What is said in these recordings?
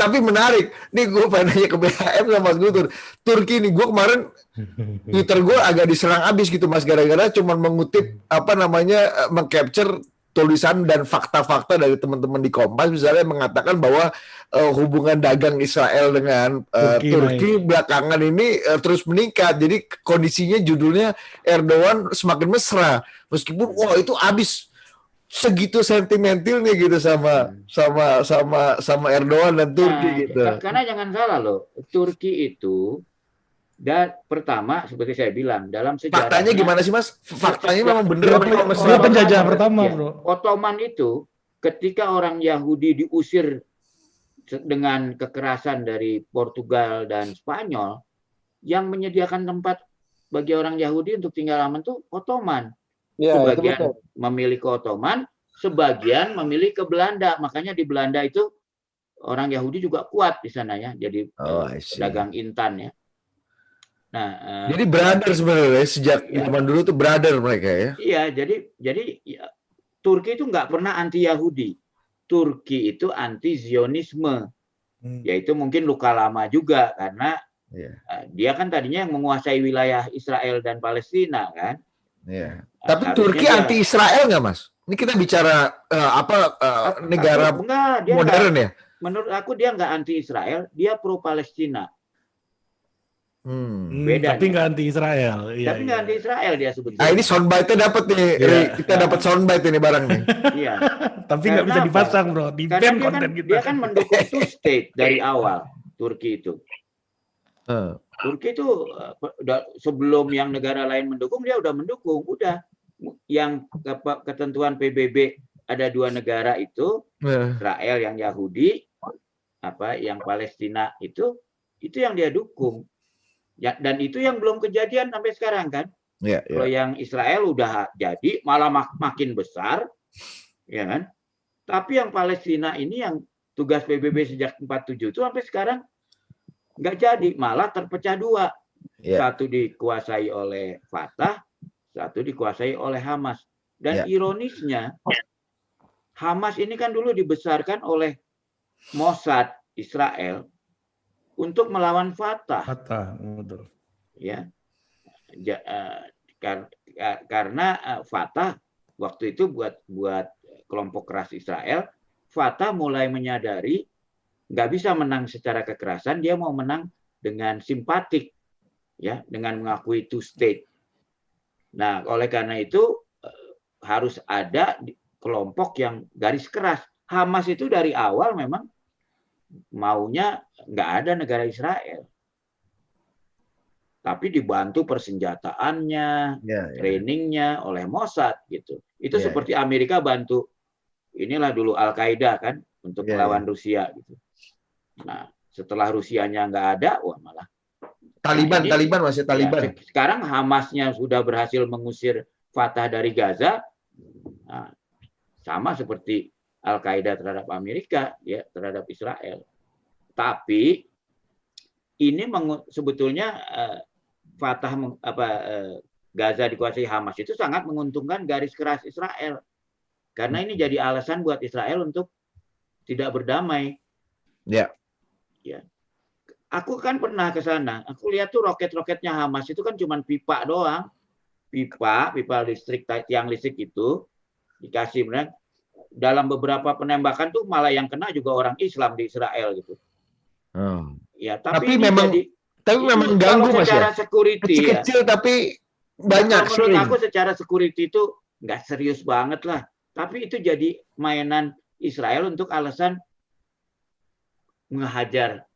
tapi menarik. Nih gue pengen nanya ke BHM sama Mas Guntur. Turki nih, gue kemarin Twitter gue agak diserang abis gitu Mas, gara-gara cuma mengutip mengcapture tulisan dan fakta-fakta dari teman-teman di Kompas, misalnya mengatakan bahwa hubungan dagang Israel dengan Turki belakangan ini terus meningkat. Jadi kondisinya judulnya Erdogan semakin mesra, meskipun wah itu abis segitu sentimentalnya gitu sama Erdogan dan Turki gitu. Karena jangan salah loh, Turki itu dan pertama seperti saya bilang dalam sejarahnya. Faktanya gimana sih Mas? Faktanya memang bener dia penjajah pertama, Bro. Ottoman itu ketika orang Yahudi diusir dengan kekerasan dari Portugal dan Spanyol, yang menyediakan tempat bagi orang Yahudi untuk tinggal aman itu Ottoman. Sebagian memilih ke Ottoman, sebagian memilih ke Belanda. Makanya di Belanda itu orang Yahudi juga kuat di sana ya, jadi pedagang intan ya. Nah, jadi brother sebenarnya sejak zaman dulu tuh brother mereka ya. Iya, jadi Turki itu nggak pernah anti Yahudi. Turki itu anti Zionisme, yaitu mungkin luka lama juga karena dia kan tadinya yang menguasai wilayah Israel dan Palestina kan. Iya. Tapi Turki anti Israel nggak Mas? Ini kita bicara negara modern ya. Menurut aku dia nggak anti Israel, dia pro Palestina. Beda tapi nggak anti Israel. Tapi nggak anti Israel dia sebetulnya. Nah ini soundbite-nya dapat nih. Kita dapat soundbite ini barang nih. Iya. Tapi nggak bisa dipasang bro. Di band konten kita. Dia kan mendukung two state dari awal. Turki itu. Turki itu sebelum yang negara lain mendukung dia udah mendukung. Udah yang ketentuan PBB ada 2 negara itu Israel yang Yahudi, yang Palestina itu yang dia dukung. Ya, dan itu yang belum kejadian sampai sekarang kan. Kalau yang Israel udah jadi malah makin besar, ya kan. Tapi yang Palestina ini yang tugas PBB sejak 47 itu sampai sekarang nggak jadi, malah terpecah 2. Satu dikuasai oleh Fatah, satu dikuasai oleh Hamas. Dan ironisnya, Hamas ini kan dulu dibesarkan oleh Mossad Israel untuk melawan Fatah. Betul. Ya, karena Fatah waktu itu buat kelompok keras Israel, Fatah mulai menyadari nggak bisa menang secara kekerasan, dia mau menang dengan simpatik, ya, dengan mengakui two state. Nah, oleh karena itu harus ada kelompok yang garis keras. Hamas itu dari awal memang maunya nggak ada negara Israel, tapi dibantu persenjataannya, trainingnya oleh Mossad gitu. Itu seperti Amerika bantu inilah dulu Al-Qaeda kan untuk melawan Rusia gitu. Nah setelah Rusianya nggak ada, wah malah Taliban masih Taliban. Ya, sekarang Hamasnya sudah berhasil mengusir Fatah dari Gaza, nah, sama seperti Al-Qaeda terhadap Amerika, ya, terhadap Israel. Tapi ini sebetulnya Fatah Gaza dikuasai Hamas itu sangat menguntungkan garis keras Israel. Karena ini jadi alasan buat Israel untuk tidak berdamai. Ya. Aku kan pernah ke sana. Aku lihat tuh roket-roketnya Hamas itu kan cuma pipa doang. Pipa listrik, tiang listrik itu dikasih benar. Dalam beberapa penembakan tuh malah yang kena juga orang Islam di Israel gitu. Ya, tapi memang ganggu Mas secara ya. Security kecil tapi banyak. Menurut aku secara security itu nggak serius banget lah. Tapi itu jadi mainan Israel untuk alasan menghajar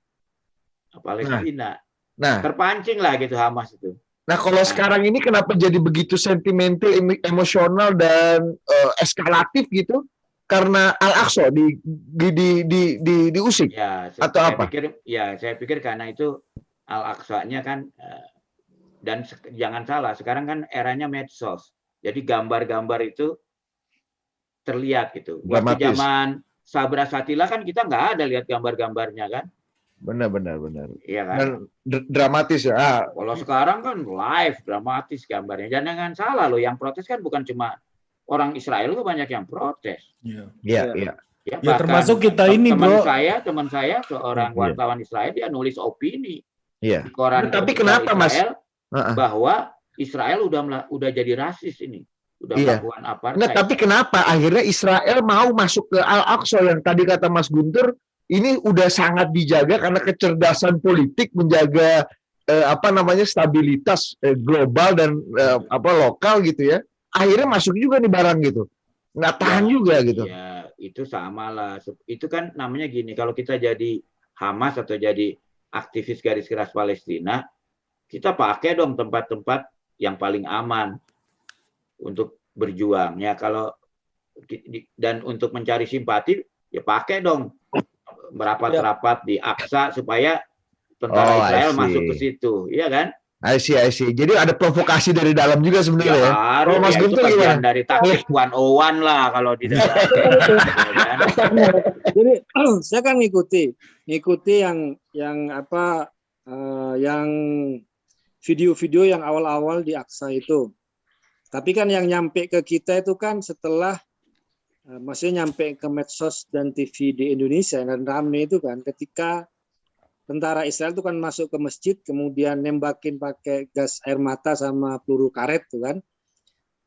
Palestina. Nah, terpancing lah gitu Hamas itu. Nah, kalau sekarang ini kenapa jadi begitu sentimental, emosional dan eskalatif gitu? Karena Al-Aqsa diusik atau apa? Saya pikir karena itu Al-Aqsa-nya kan dan jangan salah, sekarang kan eranya medsos. Jadi gambar-gambar itu terlihat gitu. Waktu zaman Sabra Satila kan kita nggak ada lihat gambar-gambarnya kan. Benar. Iya kan? Dan dramatis ya. Kalau sekarang kan live dramatis gambarnya. Jangan salah loh, yang protes kan bukan cuma orang Israel, itu banyak yang protes. Iya. Ya, Ya bahkan termasuk kita ini, bro. teman saya seorang wartawan Israel, dia nulis opini Iya. di koran Tapi terbesar kenapa, Mas? Israel bahwa Israel udah jadi rasis ini, udah Iya. melakukan Nggak, apartheid. tapi kenapa akhirnya Israel mau masuk ke Al-Aqsa yang tadi kata Mas Guntur ini udah sangat dijaga karena kecerdasan politik menjaga stabilitas global dan lokal gitu ya. Akhirnya masuk juga nih barang gitu. Nggak tahan juga gitu. Ya, itu sama lah. Itu kan namanya gini, kalau kita jadi Hamas atau jadi aktivis garis keras Palestina, kita pakai dong tempat-tempat yang paling aman untuk berjuang. Ya, kalau dan untuk mencari simpati, ya pakai dong merapat-rapat di Aqsa supaya tentara Israel masuk ke situ, iya kan? I see. Jadi ada provokasi dari dalam juga sebenarnya ya. Harus, Mas itu Guntur bagian gimana? dari taktik 101 lah kalau di dalam. Jadi saya kan ngikuti yang yang video-video yang awal-awal di Aqsa itu. Tapi kan yang nyampe ke kita itu kan setelah maksudnya nyampe ke medsos dan TV di Indonesia dan rame itu kan ketika tentara Israel itu kan masuk ke masjid, kemudian nembakin pakai gas air mata sama peluru karet tuh kan.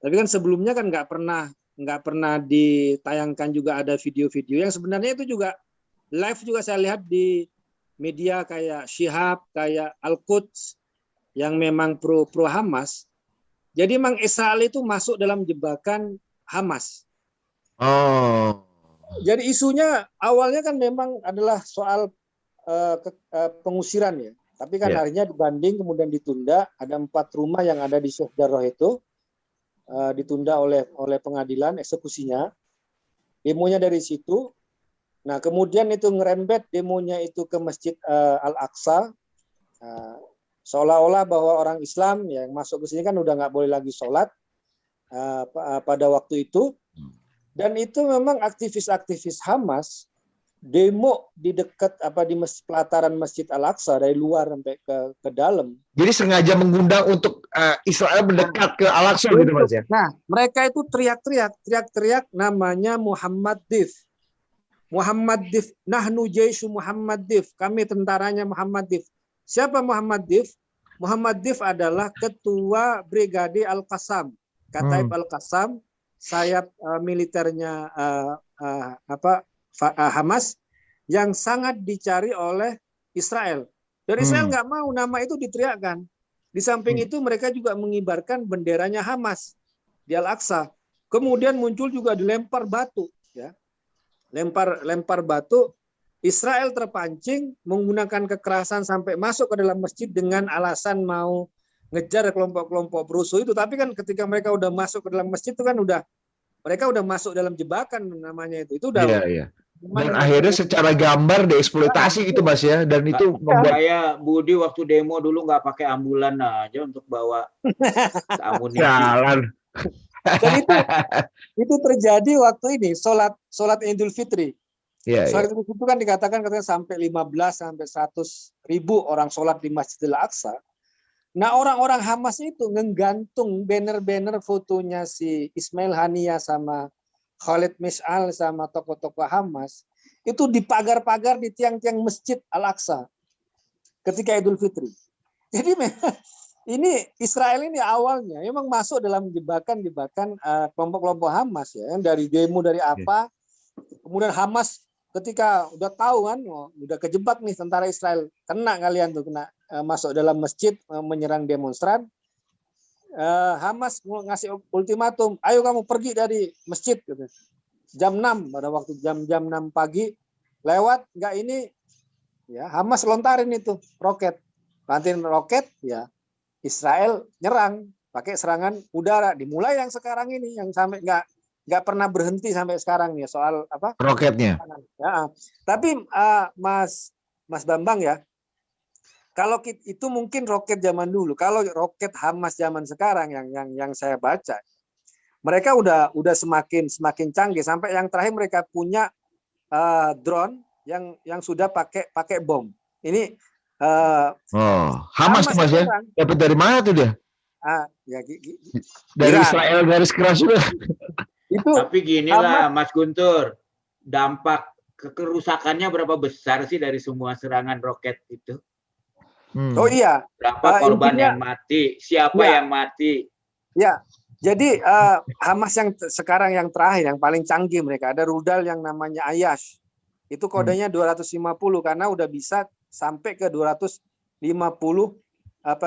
Tapi kan sebelumnya kan nggak pernah ditayangkan juga ada video-video yang sebenarnya itu juga live juga saya lihat di media kayak Shihab, kayak Al-Quds yang memang pro Hamas. Jadi memang Israel itu masuk dalam jebakan Hamas. Oh. Jadi isunya awalnya kan memang adalah soal pengusiran ya, tapi kan akhirnya dibanding kemudian ditunda. Ada 4 rumah yang ada di Sheikh Jarrah itu ditunda oleh pengadilan eksekusinya. Demonya dari situ. Nah kemudian itu ngerembet demonya itu ke Masjid Al-Aqsa. Seolah-olah bahwa orang Islam yang masuk ke sini kan udah nggak boleh lagi sholat pada waktu itu. Dan itu memang aktivis-aktivis Hamas demo di dekat di pelataran Masjid Al-Aqsa dari luar sampai ke dalam. Jadi sengaja mengundang untuk Israel mendekat ke Al-Aqsa gitu Mas ya. Nah, mereka itu teriak-teriak namanya Muhammad Dif. Muhammad Dif, nahnu jaishu Muhammad Dif. Kami tentaranya Muhammad Dif. Siapa Muhammad Dif? Muhammad Dif adalah ketua Brigade Al-Qassam. Kataib Al-Qassam, sayap militernya Hamas yang sangat dicari oleh Israel. Dan Israel nggak mau nama itu diteriakkan. Di samping itu mereka juga mengibarkan benderanya Hamas di Al-Aqsa. Kemudian muncul juga dilempar batu, ya. Lempar batu. Israel terpancing menggunakan kekerasan sampai masuk ke dalam masjid dengan alasan mau ngejar kelompok-kelompok perusuh itu. Tapi kan ketika mereka udah masuk ke dalam masjid itu kan mereka udah masuk dalam jebakan namanya itu. Itu udah. Iya. Dan akhirnya secara gambar dieksploitasi gitu Mas ya, dan itu membuat kayak Budi waktu demo dulu nggak pakai ambulan aja untuk bawa amunisi. Jalan. Dan itu terjadi waktu ini sholat Idul Fitri. Sholat Idul Fitri kan dikatakan katanya sampai 15 sampai 100 ribu orang sholat di Masjidil Aqsa. Nah orang-orang Hamas itu ngegantung banner-banner fotonya si Ismail Haniyah sama Khalid Mish'al sama tokoh-tokoh Hamas itu di pagar-pagar di tiang-tiang Masjid Al-Aqsa ketika Idul Fitri. Jadi ini Israel ini awalnya memang masuk dalam jebakan kelompok-kelompok Hamas ya, dari demo dari apa. Kemudian Hamas ketika udah tahu kan udah kejebak nih tentara Israel, kena kalian tuh masuk dalam masjid menyerang demonstran. Hamas ngasih ultimatum, ayo kamu pergi dari masjid gitu. Jam 6 pada waktu jam 6 pagi lewat nggak ini ya Hamas lontarin itu roket ya Israel nyerang pakai serangan udara, dimulai yang sekarang ini yang sampai nggak pernah berhenti sampai sekarang ya soal apa roketnya ya. Tapi Mas Bambang ya, kalau itu mungkin roket zaman dulu. Kalau roket Hamas zaman sekarang yang saya baca, mereka udah semakin canggih sampai yang terakhir mereka punya drone yang sudah pakai bom. Ini Hamas Mas ya. Dapat dari mana tuh dia? Dari Israel garis keras juga. Tapi gini lah Mas Guntur, dampak kerusakannya berapa besar sih dari semua serangan roket itu? Oh iya. Berapa korban yang mati? Siapa yang mati? Ya. Jadi Hamas yang sekarang yang terakhir, yang paling canggih mereka, ada rudal yang namanya Ayash. Itu kodenya 250 karena udah bisa sampai ke 250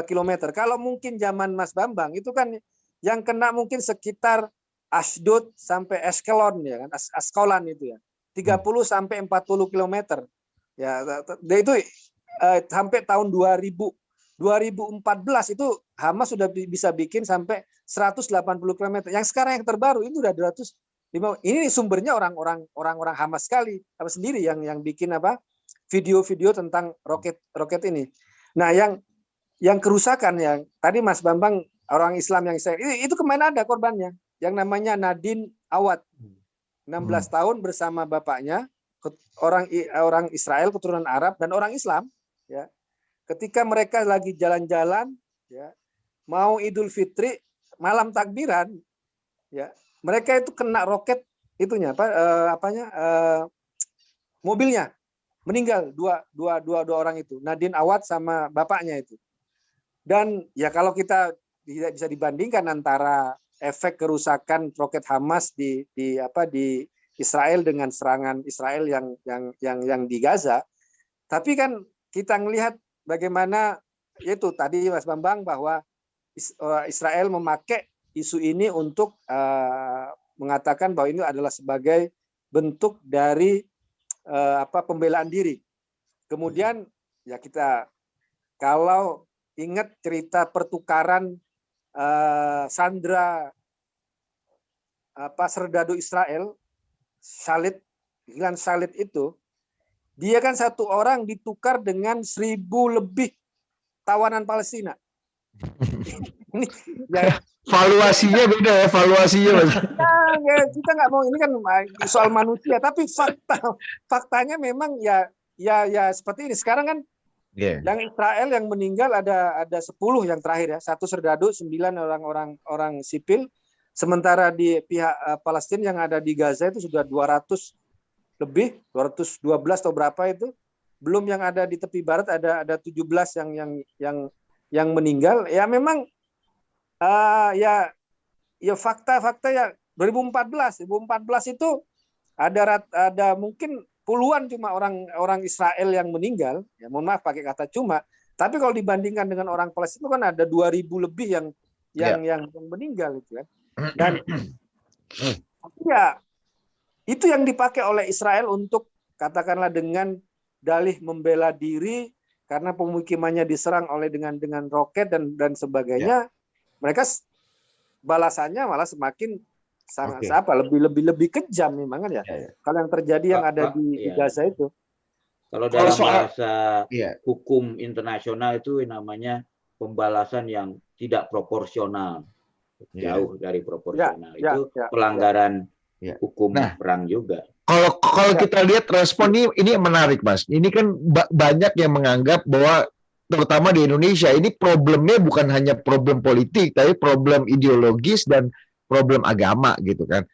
kilometer. Kalau mungkin zaman Mas Bambang itu kan yang kena mungkin sekitar Ashdod sampai Ashkelon ya kan, Ascalon itu ya. 30 sampai 40 kilometer. Ya, itu sampai tahun 2014 itu Hamas sudah bisa bikin sampai 180 km. Yang sekarang yang terbaru itu udah 205. Ini sumbernya orang-orang Hamas sekali, apa sendiri yang bikin video-video tentang roket ini. Nah, yang kerusakan yang tadi Mas Bambang orang Islam yang itu kemana ada korbannya? Yang namanya Nadine Awad. 16 tahun bersama bapaknya, orang Israel keturunan Arab dan orang Islam, ya. Ketika mereka lagi jalan-jalan, ya, mau Idul Fitri, malam takbiran, ya, mereka itu kena roket itunya mobilnya, meninggal dua orang itu, Nadine Awad sama bapaknya itu. Dan ya kalau kita tidak bisa dibandingkan antara efek kerusakan roket Hamas di Israel dengan serangan Israel yang di Gaza, tapi kan kita melihat bagaimana itu tadi Mas Bambang bahwa Israel memakai isu ini untuk mengatakan bahwa ini adalah sebagai bentuk dari pembelaan diri. Kemudian ya kita kalau ingat cerita pertukaran sandera serdadu Israel, Ilan Shalit itu, dia kan satu orang ditukar dengan 1.000 lebih tawanan Palestina. Ini ya, valuasinya beda ya, valuasinya. Ya, kita nggak mau, ini kan soal manusia, tapi faktanya memang ya seperti ini. Sekarang kan yang Israel yang meninggal ada 10 yang terakhir ya, 1 serdadu, 9 orang sipil. Sementara di pihak Palestina yang ada di Gaza itu sudah 200 lebih, 212 atau berapa itu. Belum yang ada di tepi barat ada 17 yang meninggal. Ya memang ya fakta ya 2014 itu ada mungkin puluhan cuma orang Israel yang meninggal. Ya mohon maaf pakai kata cuma. Tapi kalau dibandingkan dengan orang Palestina kan ada 2.000 lebih yang meninggal itu kan. Dan ya itu yang dipakai oleh Israel untuk katakanlah dengan dalih membela diri karena pemukimannya diserang oleh dengan roket dan sebagainya. Mereka balasannya malah semakin lebih kejam memang kan ya. Kalau yang terjadi yang ada di Gaza itu. Kalau dalam bahasa hukum internasional itu namanya pembalasan yang tidak proporsional. Jauh dari proporsional. Itu pelanggaran hukum perang juga. Kalau kita lihat respon ini menarik, Mas. Ini kan banyak yang menganggap bahwa terutama di Indonesia ini problemnya bukan hanya problem politik, tapi problem ideologis dan problem agama gitu kan.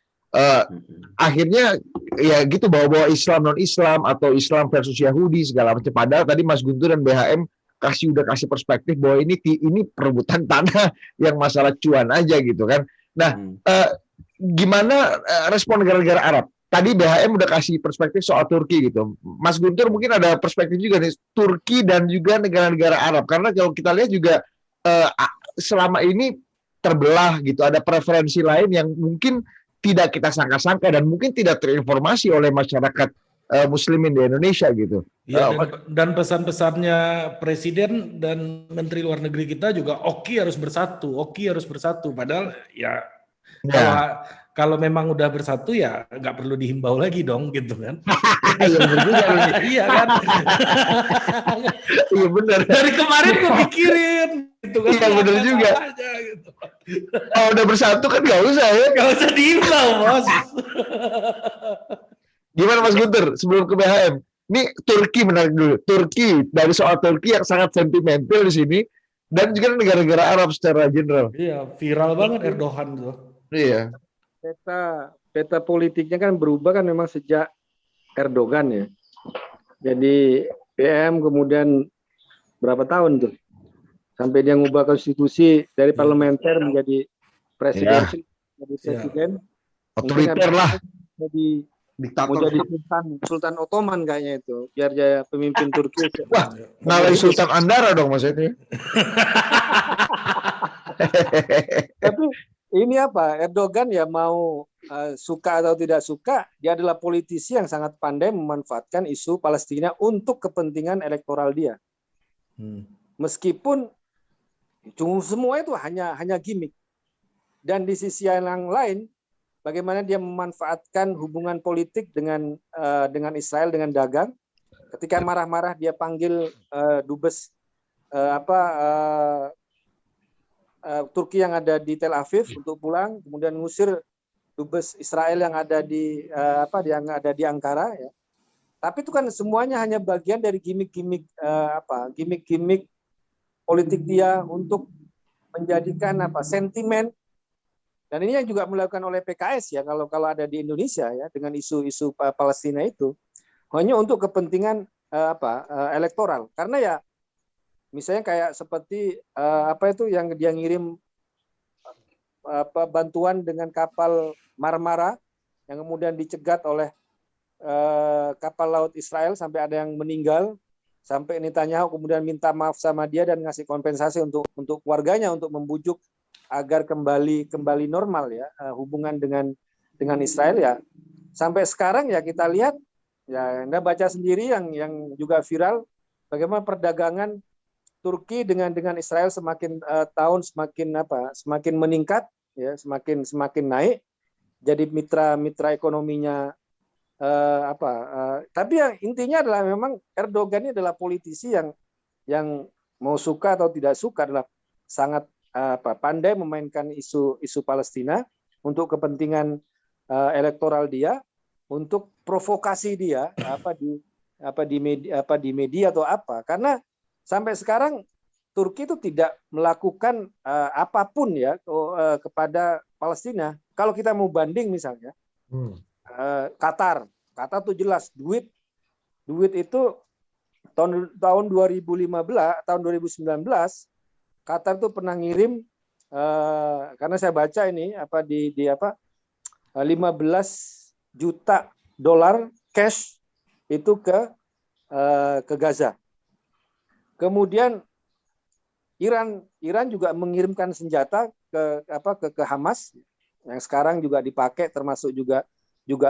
Akhirnya ya gitu bahwa Islam non Islam atau Islam versus Yahudi segala macam. Padahal tadi Mas Guntur dan BHM udah kasih perspektif bahwa ini perebutan tanah yang masalah cuan aja gitu kan. Nah, gimana respon negara-negara Arab? Tadi BHM udah kasih perspektif soal Turki gitu. Mas Guntur mungkin ada perspektif juga nih Turki dan juga negara-negara Arab, karena kalau kita lihat juga selama ini terbelah gitu. Ada preferensi lain yang mungkin tidak kita sangka-sangka dan mungkin tidak terinformasi oleh masyarakat Muslimin di Indonesia gitu. Ya, dan pesan-pesannya Presiden dan Menteri Luar Negeri kita juga Oki harus bersatu. Padahal ya kalau memang udah bersatu ya nggak perlu dihimbau lagi dong gitu kan. Iya benar juga. Iya kan. Iya benar. Dari kemarin gue pikirin gitu kan. Iya benar juga. Aja, gitu. Kalau udah bersatu kan nggak usah ya. Nggak usah dihimbau, Bos. Gimana Mas Guntur sebelum ke BHM? Ini Turki menarik dulu. Turki, dari soal Turki yang sangat sentimental di sini dan juga negara-negara Arab secara general. Iya, viral banget Erdogan tuh. Iya. Peta politiknya kan berubah kan memang sejak Erdogan ya. Jadi PM kemudian berapa tahun tuh sampai dia ngubah konstitusi dari parlementer menjadi presidensial, jadi presiden. Otoriter lah. Jadi Diktator. mau jadi Sultan Ottoman kayaknya itu, biar dia pemimpin Turki. Wah, ngalahin Sultan Andara dong maksudnya. Tapi ini apa? Erdogan ya mau suka atau tidak suka, dia adalah politisi yang sangat pandai memanfaatkan isu Palestina untuk kepentingan elektoral dia. Meskipun semua itu hanya gimmick. Dan di sisi yang lain, bagaimana dia memanfaatkan hubungan politik dengan Israel, dengan dagang. Ketika marah-marah dia panggil dubes Turki yang ada di Tel Aviv untuk pulang, kemudian ngusir dubes Israel yang ada di Ankara ya. Tapi itu kan semuanya hanya bagian dari gimmick-gimmick politik dia untuk menjadikan sentimen. Dan ini yang juga dilakukan oleh PKS ya, kalau ada di Indonesia ya, dengan isu-isu Palestina itu hanya untuk kepentingan elektoral. Karena ya misalnya kayak seperti yang dia ngirim bantuan dengan kapal Marmara yang kemudian dicegat oleh kapal laut Israel sampai ada yang meninggal, sampai Netanyahu kemudian minta maaf sama dia dan ngasih kompensasi untuk keluarganya, untuk membujuk agar kembali normal ya hubungan dengan Israel ya. Sampai sekarang ya kita lihat ya, Anda baca sendiri yang juga viral bagaimana perdagangan Turki dengan Israel semakin tahun semakin meningkat ya, semakin naik, jadi mitra ekonominya tapi yang intinya adalah memang Erdogan ini adalah politisi yang mau suka atau tidak suka adalah sangat pandai memainkan isu Palestina untuk kepentingan elektoral dia, untuk provokasi dia di media atau apa. Karena sampai sekarang Turki itu tidak melakukan apapun ya kepada Palestina. Kalau kita mau banding misalnya Qatar tuh jelas duit itu tahun 2015, tahun 2019 Qatar tuh pernah ngirim karena saya baca ini 15 juta dolar cash itu ke Gaza. Kemudian Iran juga mengirimkan senjata ke Hamas yang sekarang juga dipakai, termasuk juga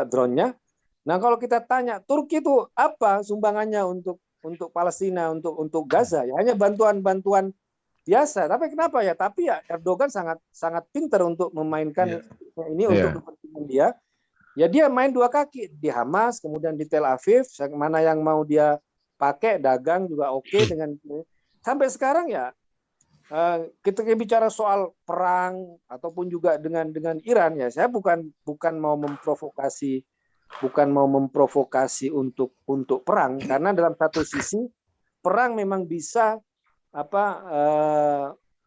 drone-nya. Nah, kalau kita tanya Turki itu apa sumbangannya untuk Palestina, untuk Gaza, ya hanya bantuan biasa. Tapi kenapa ya? Tapi ya Erdogan sangat pintar untuk memainkan ini untuk kepentingan dia. Ya dia main dua kaki di Hamas, kemudian di Tel Aviv, mana yang mau dia pakai, dagang juga oke dengan sampai sekarang ya. Kita bicara soal perang ataupun juga dengan Iran ya, saya bukan mau memprovokasi untuk perang, karena dalam satu sisi perang memang bisa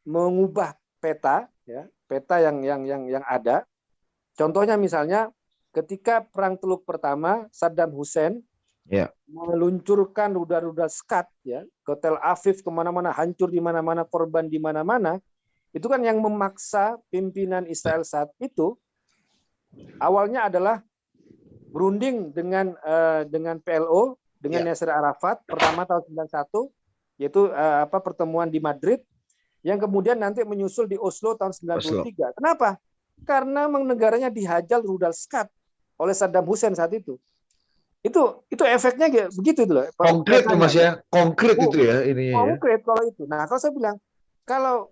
mengubah peta yang ada. Contohnya misalnya ketika perang Teluk pertama, Saddam Hussein meluncurkan rudal Scud ya ke Tel Aviv, kemana-mana, hancur di mana-mana, korban di mana-mana. Itu kan yang memaksa pimpinan Israel saat itu awalnya adalah berunding dengan PLO, dengan Yasser Arafat pertama tahun 91, yaitu pertemuan di Madrid, yang kemudian nanti menyusul di Oslo tahun 93. Kenapa? Karena negaranya dihajar rudal Scud oleh Saddam Hussein saat itu. Itu efeknya begitu loh. Konkret tuh Mas ya, konkret itu ya ini. Konkret kalau itu. Nah, kalau saya bilang kalau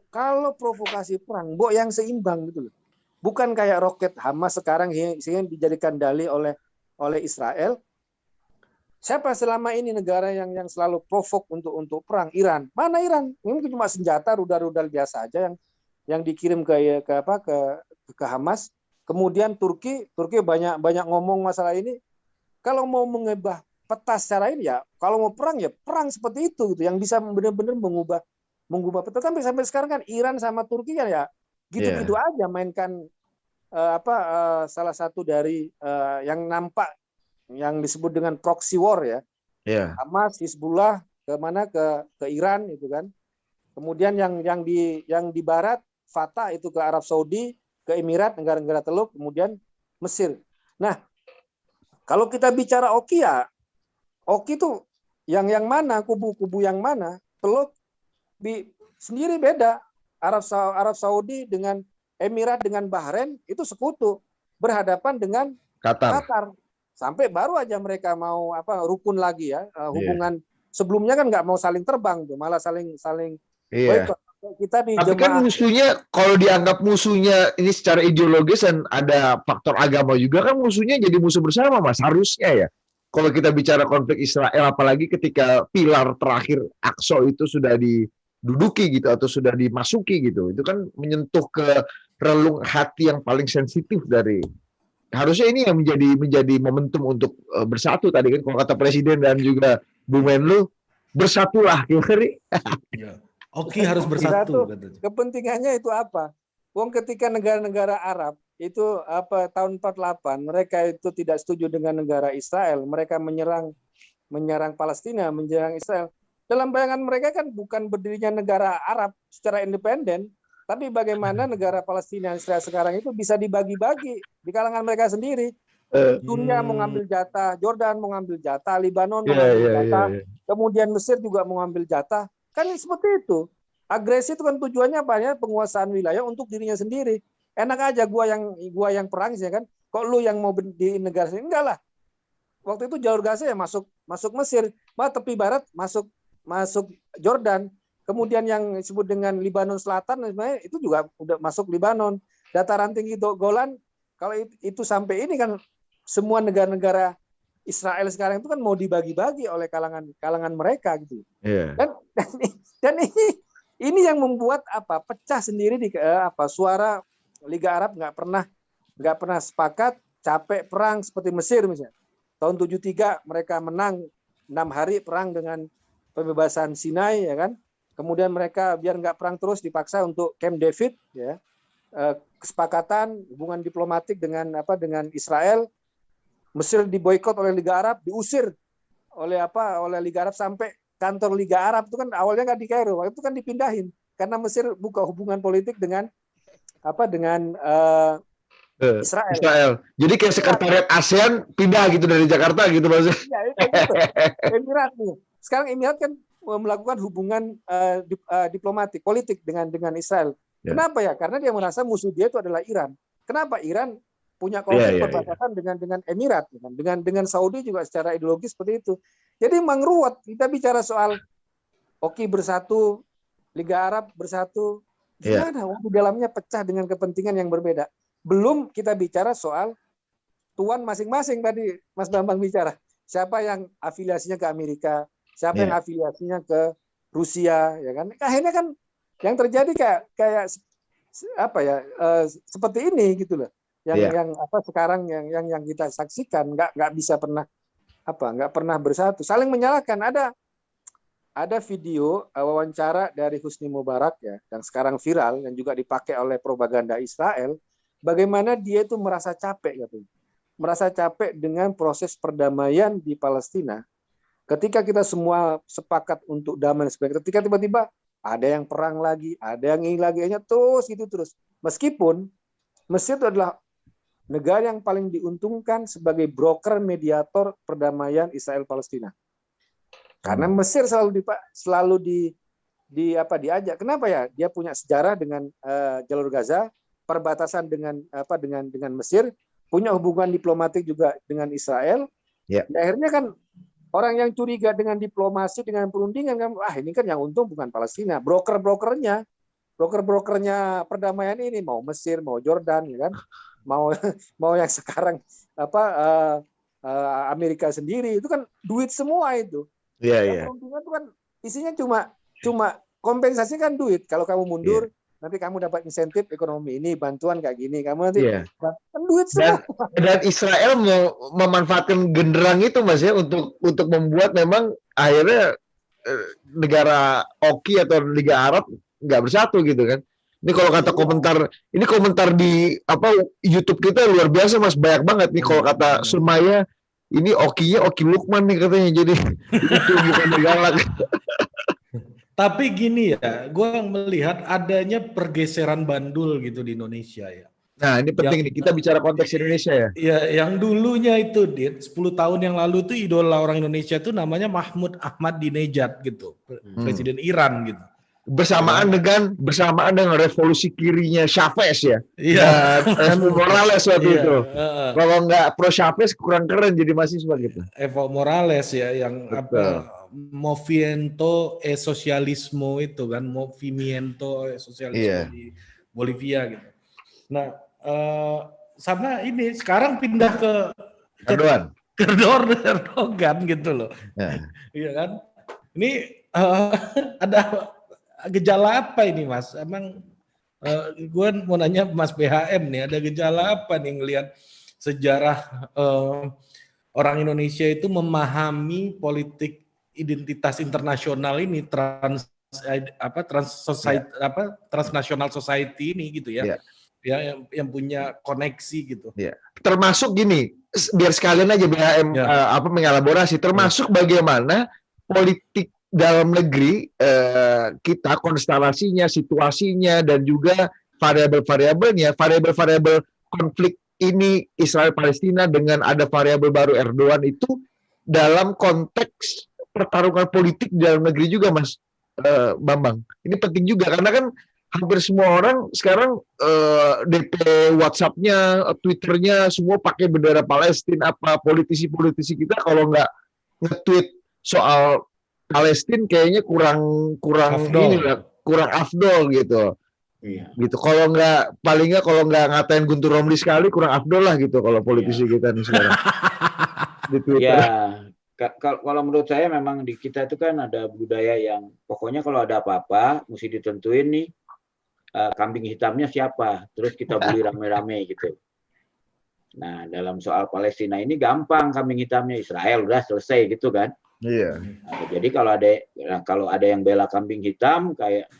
provokasi perang, yang seimbang gitu loh. Bukan kayak roket Hamas sekarang sehingga dijadikan dalih oleh Israel. Siapa selama ini negara yang selalu provok untuk perang? Iran. Mana Iran? Ini cuma senjata, rudal-rudal biasa aja yang dikirim ke Hamas. Kemudian Turki banyak ngomong masalah ini. Kalau mau mengubah peta secara ini ya, kalau mau perang ya perang seperti itu gitu, yang bisa benar-benar mengubah peta. Sampai sekarang kan Iran sama Turki kan ya gitu-gitu aja mainkan salah satu dari yang nampak yang disebut dengan proxy war ya. Hamas, Hizbullah ke Iran itu kan. Kemudian yang di barat Fatah itu ke Arab Saudi, ke Emirat, negara-negara Teluk, kemudian Mesir. Nah, kalau kita bicara Oki ya, Oki itu yang mana, kubu-kubu yang mana, Teluk sendiri beda. Arab Saudi dengan Emirat dengan Bahrain itu sekutu, berhadapan dengan Qatar. Sampai baru aja mereka mau rukun lagi ya, hubungan sebelumnya kan nggak mau saling terbang tuh, malah saling boikot. Kita di tapi kan musuhnya, kalau dianggap musuhnya ini secara ideologis dan ada faktor agama juga, kan musuhnya jadi musuh bersama, Mas, harusnya ya. Kalau kita bicara konflik Israel, apalagi ketika pilar terakhir Aqsa itu sudah diduduki gitu atau sudah dimasuki gitu, itu kan menyentuh ke relung hati yang paling sensitif dari, harusnya ini yang menjadi momentum untuk bersatu tadi kan, kalau kata Presiden dan juga Bu Menlu, bersatulah ya. Oke, harus bersatu. Kepentingannya itu apa? Wong ketika negara-negara Arab itu tahun 48 mereka itu tidak setuju dengan negara Israel, mereka menyerang Palestina, menyerang Israel. Dalam bayangan mereka kan bukan berdirinya negara Arab secara independen, tapi bagaimana negara Palestina Israel sekarang itu bisa dibagi-bagi di kalangan mereka sendiri. Syria mau ngambil jatah, Jordan mau ngambil jatah, Libanon mau ngambil jatah, kemudian Mesir juga mau ngambil jatah. Kan seperti itu. Agresi itu kan tujuannya apa ya? Penguasaan wilayah untuk dirinya sendiri. Enak aja gua yang perang ya kan. Kok lu yang mau di negara sendiri? Enggak lah. Waktu itu jalur Gaza ya masuk Mesir, tepi barat masuk Jordan. Kemudian yang disebut dengan Libanon Selatan itu juga udah masuk Libanon. Dataran tinggi Golan, kalau itu sampai ini kan semua negara-negara Israel sekarang itu kan mau dibagi-bagi oleh kalangan mereka gitu. Dan ini yang membuat pecah sendiri di suara Liga Arab nggak pernah sepakat, capek perang seperti Mesir misalnya. Tahun 73 mereka menang 6 hari perang dengan pembebasan Sinai ya kan. Kemudian mereka biar nggak perang terus dipaksa untuk Camp David ya. Kesepakatan hubungan diplomatik dengan Israel. Mesir diboikot oleh Liga Arab, diusir oleh Liga Arab, sampai kantor Liga Arab itu kan awalnya nggak di Kairo, itu kan dipindahin karena Mesir buka hubungan politik dengan Israel. Jadi kayak sekretariat ASEAN pindah gitu dari Jakarta gitu maksudnya. Ya, itu. Emirat nih. Sekarang Emirat kan melakukan hubungan diplomatik politik dengan Israel. Kenapa ya? Karena dia merasa musuh dia itu adalah Iran. Kenapa? Iran punya konflik perbatasan dengan Emirat, dengan Saudi juga secara ideologis seperti itu. Jadi mengruwet. Kita bicara soal Oki bersatu, Liga Arab bersatu, gimana? Di dalamnya pecah dengan kepentingan yang berbeda. Belum kita bicara soal tuan masing-masing tadi Mas Bambang bicara. Siapa yang afiliasinya ke Amerika, siapa yang afiliasinya ke Rusia, ya kan? Akhirnya kan yang terjadi kayak seperti ini gitu loh. Yang sekarang yang kita saksikan nggak bisa nggak pernah bersatu, saling menyalahkan. Ada video wawancara dari Husni Mubarak ya yang sekarang viral dan juga dipakai oleh propaganda Israel, bagaimana dia itu merasa capek dengan proses perdamaian di Palestina. Ketika kita semua sepakat untuk damai sebagainya, ketika tiba-tiba ada yang perang lagi, ada yang ini lagi, terus. Meskipun Mesir itu adalah negara yang paling diuntungkan sebagai broker mediator perdamaian Israel Palestina. Karena Mesir selalu diajak. Kenapa ya? Dia punya sejarah dengan jalur Gaza, perbatasan dengan Mesir, punya hubungan diplomatik juga dengan Israel. Akhirnya kan orang yang curiga dengan diplomasi, dengan perundingan, ini kan yang untung bukan Palestina, broker-brokernya perdamaian ini, mau Mesir, mau Jordan, ya kan, mau yang sekarang Amerika sendiri, itu kan duit semua itu. Perundingan itu kan isinya cuma kompensasi kan duit. Kalau kamu mundur, nanti kamu dapat insentif ekonomi ini, bantuan kayak gini, kamu nanti kan duit semua. Dan Israel mau memanfaatkan genderang itu Mas ya untuk membuat memang akhirnya negara Oki atau Liga Arab nggak bersatu gitu kan. Ini kalau kata komentar di YouTube kita luar biasa Mas, banyak banget nih kalau kata Sumaya, ini Okinya Oki Lukman nih katanya, jadi itu bukan galak. Tapi gini ya, gue melihat adanya pergeseran bandul gitu di Indonesia ya. Nah ini penting nih, kita bicara konteks Indonesia ya. Ya, yang dulunya itu, 10 tahun yang lalu tuh idola orang Indonesia tuh namanya Mahmud Ahmadinejad gitu, presiden Iran gitu. Bersamaan dengan revolusi kirinya Chavez ya. Iya. Evo Morales waktu itu. Kalau nggak pro Chavez kurang keren jadi mahasiswa gitu. Evo Morales ya, yang Movimiento Socialismo itu kan, Movimiento Socialismo di Bolivia gitu. Nah, sama ini sekarang pindah ke Erdogan gitu loh. Iya kan? Ini ada gejala apa ini Mas? Emang gue mau nanya Mas BHM nih, ada gejala apa nih ngelihat sejarah orang Indonesia itu memahami politik identitas internasional ini, transnational society ini gitu ya. Ya, yang punya koneksi gitu. Ya. Termasuk gini, biar sekalian aja BHM mengelaborasi, termasuk bagaimana politik dalam negeri kita, konstelasinya, situasinya, dan juga variabel-variabelnya, variabel-variabel konflik ini Israel Palestina dengan ada variabel baru Erdogan itu dalam konteks pertarungan politik di dalam negeri juga, Mas Bambang. Ini penting juga karena kan hampir semua orang sekarang DP WhatsApp-nya, Twitter-nya semua pakai bendera Palestina. Apa politisi-politisi kita kalau nggak nge-tweet soal Palestina kayaknya kurang afdol gitu. Iya. Gitu. Kalau nggak kalau nggak ngatain Guntur Romli sekali kurang afdol lah gitu kalau politisi kita nih sekarang. Di Twitter. Ya. Kalau menurut saya memang di kita itu kan ada budaya yang pokoknya kalau ada apa-apa mesti ditentuin nih kambing hitamnya siapa, terus kita bully rame-rame gitu. Nah dalam soal Palestina ini gampang, kambing hitamnya Israel udah selesai gitu kan. Iya. Nah, jadi kalau ada yang bela kambing hitam kayak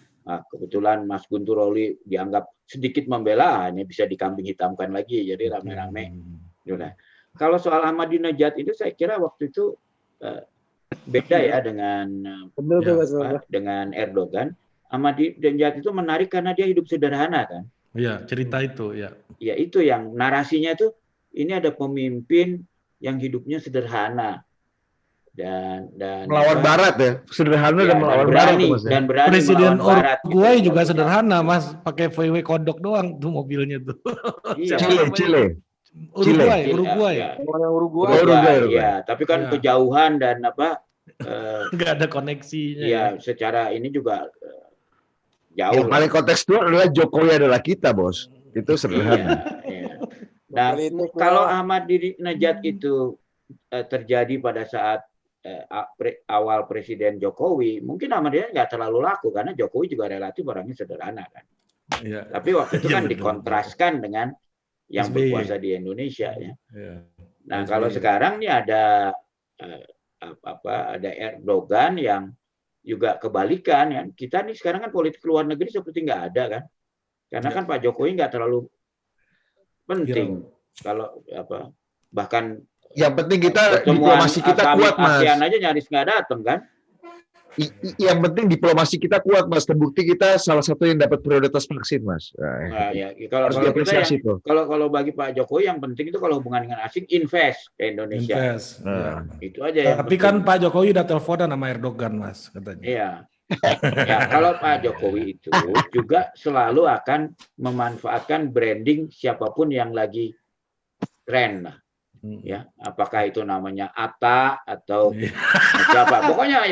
kebetulan Mas Guntur Romli dianggap sedikit membela, hanya bisa dikambing hitamkan lagi, jadi rame-rame. Nah, kalau soal Ahmadinejad itu saya kira waktu itu beda ya dengan Erdogan. Ahmadinejad itu menarik karena dia hidup sederhana kan. Iya, cerita itu ya. Ya itu yang narasinya itu ini ada pemimpin yang hidupnya sederhana dan melawan Barat ya, sederhana dan melawan berani, Barat. Dan berani Presiden melawan Barat. Uruguay gitu, juga sederhana, Mas, pakai VW kodok doang tuh mobilnya tuh. Iya. Chile. Uruguay. Ya, tapi kan kejauhan dan nggak ada koneksinya. Iya, secara ini juga jauh. Yang paling kontekstual adalah Jokowi adalah kita, Bos. Itu sederhana. Iya. Nah, kalau Ahmadinejad itu terjadi pada saat awal Presiden Jokowi, mungkin Ahmadinejad nggak terlalu laku karena Jokowi juga relatif orangnya sederhana kan. Iya. Tapi waktu itu kan dikontraskan dengan yang berkuasa di Indonesia ya. Nah, kalau sekarang nih ada Erdogan yang juga kebalikan ya. Kita nih sekarang kan politik luar negeri seperti nggak ada kan. Karena kan Pak Jokowi nggak terlalu penting kalau bahkan yang penting kita diplomasi kita kuat, Mas. ASEAN aja nyaris nggak datang kan. Yang penting diplomasi kita kuat, Mas. Terbukti kita salah satu yang dapat prioritas vaksin, Mas. Nah, ya, kalau bagi Pak Jokowi yang penting itu kalau hubungan dengan asing invest ke Indonesia. Itu aja yang tapi penting. Kan Pak Jokowi udah teleponan sama Erdogan, Mas, katanya. Iya. Ya, kalau Pak Jokowi itu juga selalu akan memanfaatkan branding siapapun yang lagi tren lah. Ya, apakah itu namanya Atta atau siapa? Pokoknya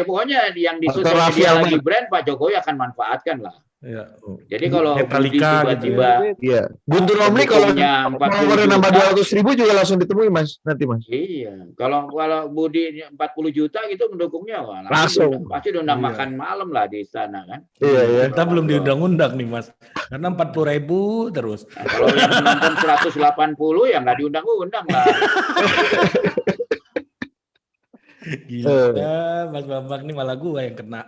yang di sosial media lagi brand, Pak Jokowi akan manfaatkan lah. Ya. Jadi kalau Budi tiba-tiba, Guntur Romli kalau nambah 200.000 juga langsung ditemui, Mas, nanti, Mas. Iya, kalau Budi 40 juta gitu mendukungnya, langsung pasti diundang makan malam lah di sana kan. Iya. Kita belum diundang-undang nih, Mas, karena 40.000 terus. Nah, kalau yang menonton 180 ya nggak diundang-undang lah. Gila, Mas Bambang nih malah gua yang kena.